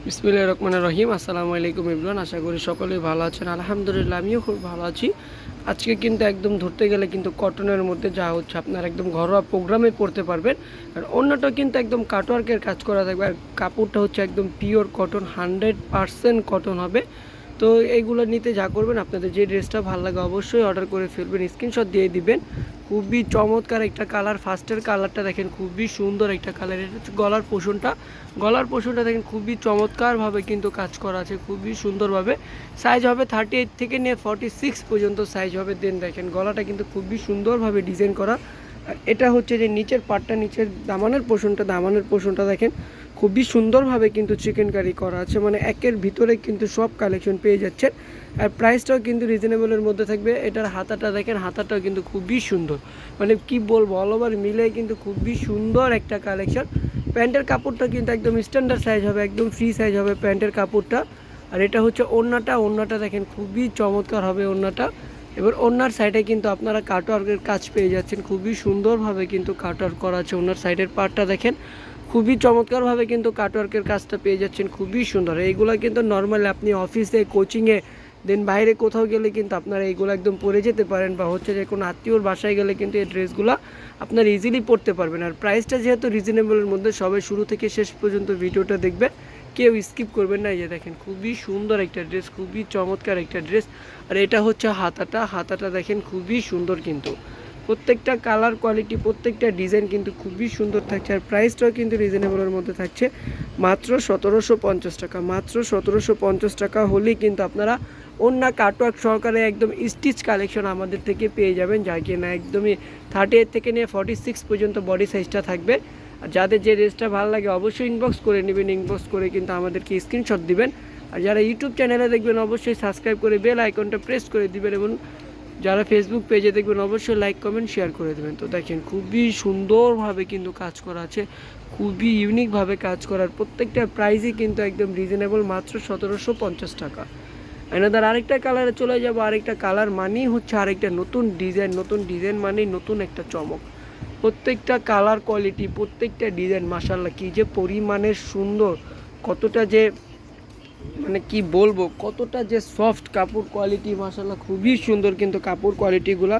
বিসমিল্লাহির রহমানির রহিম। আসসালামু আলাইকুম এভরিওয়ান। আশা করি সকলেই ভালো আছেন। আলহামদুলিল্লাহ আমিও খুব ভালো আছি। আজকে কিন্তু একদম ধরতে গেলে কিন্তু কটনের মধ্যে যা হচ্ছে আপনার একদম ঘরোয়া প্রোগ্রামে পড়তে পারবেন। আর অন্যটা কিন্তু একদম কাটওয়ার্কের কাজ করা থাকবে, আর কাপড়টা হচ্ছে একদম পিওর কটন, 100% কটন হবে। তো এইগুলো নিতে যা করবেন, আপনাদের যে ড্রেসটা ভালো লাগে অবশ্যই অর্ডার করে ফেলবেন, স্ক্রিনশট দিয়ে দিবেন। খুবই চমৎকার একটা কালার, ফার্স্টের কালারটা দেখেন খুবই সুন্দর একটা কালার। এটা হচ্ছে গলার পোষণটা দেখেন খুবই চমৎকারভাবে কিন্তু কাজ করা আছে, খুবই সুন্দরভাবে। সাইজ হবে 38 থেকে নিয়ে 46 পর্যন্ত সাইজ হবে। দেন দেখেন গলাটা কিন্তু খুবই সুন্দরভাবে ডিজাইন করা। আর এটা হচ্ছে যে নিচের পাটটা, নিচের দামানের পোষণটা দেখেন খুবই সুন্দরভাবে কিন্তু চিকেন কারি করা আছে, মানে একের ভিতরে কিন্তু সব কালেকশন পেয়ে যাচ্ছেন। আর প্রাইসটাও কিন্তু রিজনেবলের মধ্যে থাকবে। এটার হাতাটা দেখেন, হাতাটাও কিন্তু খুবই সুন্দর, মানে কি বলবো, অল ওভার মিলে কিন্তু খুবই সুন্দর একটা কালেকশন। প্যান্টের কাপড়টা কিন্তু একদম স্ট্যান্ডার্ড সাইজ হবে, একদম ফ্রি সাইজ হবে প্যান্টের কাপড়টা। আর এটা হচ্ছে ওড়নাটা দেখেন খুবই চমৎকার হবে ওড়নাটা। এবার ওড়নার সাইডে কিন্তু আপনারা কাটওয়ার্কের কাজ পেয়ে যাচ্ছেন, খুবই সুন্দরভাবে কিন্তু কাটওয়ার্ক করা আছে। ওড়নার সাইডের পার্টটা দেখেন খুবই চমৎকারভাবে কিন্তু কাটওয়ার্কের কাজটা পেয়ে যাচ্ছেন, খুবই সুন্দর। এইগুলো কিন্তু নর্মালি আপনি অফিসে, কোচিংয়ে, দেন বাইরে কোথাও গেলে কিন্তু আপনারা এইগুলো একদম পরে যেতে পারেন, বা হচ্ছে যে কোনো আত্মীয়র বাসায় গেলে কিন্তু এই ড্রেসগুলো আপনারা ইজিলি পরতে পারবেন। আর প্রাইসটা যেহেতু রিজনেবলের মধ্যে, সবাই শুরু থেকে শেষ পর্যন্ত ভিডিওটা দেখবেন, কেউ স্কিপ করবেন না। এই যে দেখেন খুবই সুন্দর একটা ড্রেস, খুবই চমৎকার একটা ড্রেস। আর এটা হচ্ছে হাতাটা দেখেন খুবই সুন্দর, কিন্তু প্রত্যেকটা কালার কোয়ালিটি, প্রত্যেকটা ডিজাইন কিন্তু খুবই সুন্দর থাকছে। আর প্রাইসটাও কিন্তু রিজনেবলের মধ্যে থাকছে, মাত্র 1750 টাকা। মাত্র 1750 টাকা হলেই কিন্তু আপনারা অন্য কাটওয়ার্ক সহকারে একদম স্টিচ কালেকশন আমাদের থেকে পেয়ে যাবেন, যা কিনা একদমই 38 থেকে নিয়ে 46 পর্যন্ত বডি সাইজটা থাকবে। আর যাদের যে ড্রেসটা ভালো লাগে অবশ্যই ইনবক্স করে নেবেন, ইনবক্স করে কিন্তু আমাদেরকে স্ক্রিনশট দিবেন। আর যারা ইউটিউব চ্যানেলে দেখবেন অবশ্যই সাবস্ক্রাইব করে বেল আইকনটা প্রেস করে দিবেন, এবং যারা ফেসবুক পেজে দেখবেন অবশ্যই লাইক কমেন্ট শেয়ার করে দেবেন। তো দেখেন খুবই সুন্দরভাবে কিন্তু কাজ করা আছে, খুবই ইউনিকভাবে কাজ করার। প্রত্যেকটা প্রাইসই কিন্তু একদম রিজনেবল, মাত্র 1750 টাকা। এনাদার আরেকটা কালারে চলে যাব। আরেকটা কালার মানেই হচ্ছে আরেকটা নতুন ডিজাইন মানেই নতুন একটা চমক। প্রত্যেকটা কালার কোয়ালিটি, প্রত্যেকটা ডিজাইন মাশাআল্লাহ কি যে পরিমাণের সুন্দর, কতটা যে মানে কি বলবো, কতটা যে সফট কাপড় কোয়ালিটি, মাশাআল্লাহ খুবই সুন্দর কিন্তু কাপড় কোয়ালিটিগুলো।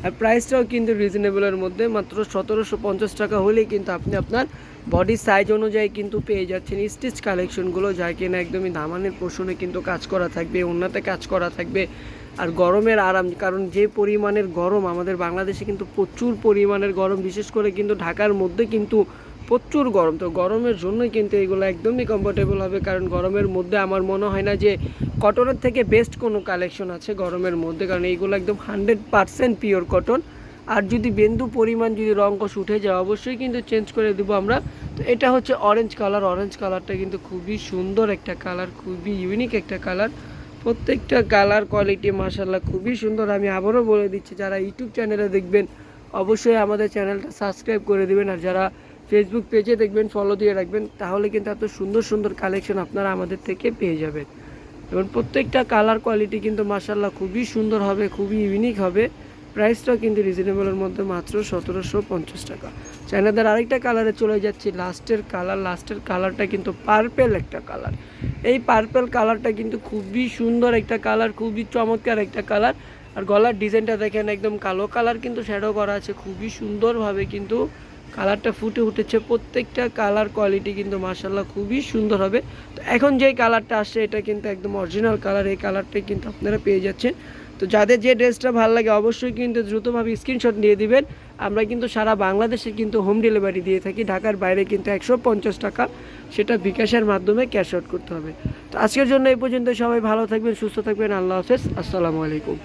আর প্রাইসটাও কিন্তু রিজনেবলের মধ্যে, মাত্র 1750 টাকা হলেই কিন্তু আপনি আপনার বডি সাইজ অনুযায়ী কিন্তু পেয়ে যাচ্ছেন স্টিচ কালেকশনগুলো, যা কিনা একদমই দামানের পোষণে কিন্তু কাজ করা থাকবে, ওড়নাতে কাজ করা থাকবে। আর গরমের আরাম, কারণ যে পরিমাণের গরম আমাদের বাংলাদেশে, কিন্তু প্রচুর পরিমাণের গরম, বিশেষ করে কিন্তু ঢাকার মধ্যে কিন্তু প্রচুর গরম। তো গরমের জন্যই কিন্তু এগুলো একদমই কমফোর্টেবল হবে, কারণ গরমের মধ্যে আমার মনে হয় না যে কটনের থেকে বেস্ট কোনো কালেকশন আছে গরমের মধ্যে, কারণ এইগুলো একদম 100% পিওর কটন। আর যদি বিন্দু পরিমাণ যদি রঙকশ উঠে যায় অবশ্যই কিন্তু চেঞ্জ করে দেবো আমরা। তো এটা হচ্ছে অরেঞ্জ কালারটা কিন্তু খুবই সুন্দর একটা কালার, খুবই ইউনিক একটা কালার। প্রত্যেকটা কালার কোয়ালিটি মাশাআল্লাহ খুবই সুন্দর। আমি আবারও বলে দিচ্ছি, যারা ইউটিউব চ্যানেলে দেখবেন অবশ্যই আমাদের চ্যানেলটা সাবস্ক্রাইব করে দেবেন, আর যারা ফেসবুক পেজে দেখবেন ফলো দিয়ে রাখবেন, তাহলে কিন্তু এত সুন্দর সুন্দর কালেকশন আপনারা আমাদের থেকে পেয়ে যাবেন। এবং প্রত্যেকটা কালার কোয়ালিটি কিন্তু মাশাআল্লাহ খুবই সুন্দর হবে, খুবই ইউনিক হবে। প্রাইসটাও কিন্তু রিজনেবলের মধ্যে, মাত্র 1750 টাকা। চায়নাদের আরেকটা কালারে চলে যাচ্ছি, লাস্টের কালারটা কিন্তু পার্পেল একটা কালার। এই পার্পেল কালারটা কিন্তু খুবই সুন্দর একটা কালার, খুবই চমৎকার একটা কালার। আর গলার ডিজাইনটা দেখেন একদম কালো কালার কিন্তু শ্যাডো করা আছে, খুবই সুন্দরভাবে কিন্তু কালারটা ফুটে উঠেছে। প্রত্যেকটা কালার কোয়ালিটি কিন্তু মাশাআল্লাহ খুবই সুন্দর হবে। তো এখন যেই কালারটা আসছে এটা কিন্তু একদম অরিজিনাল কালার, এই কালারটাই কিন্তু আপনারা পেয়ে যাচ্ছেন। তো যাদের যে ড্রেসটা ভালো লাগে অবশ্যই কিন্তু দ্রুতভাবে স্ক্রিনশট নিয়ে দিবেন। আমরা কিন্তু সারা বাংলাদেশে কিন্তু হোম ডেলিভারি দিয়ে থাকি, ঢাকার বাইরে কিন্তু 150 টাকা, সেটা বিকাশের মাধ্যমে ক্যাশ আউট করতে হবে। তো আজকের জন্য এই পর্যন্ত, সবাই ভালো থাকবেন, সুস্থ থাকবেন, আল্লাহ হাফেজ, আসসালামু আলাইকুম।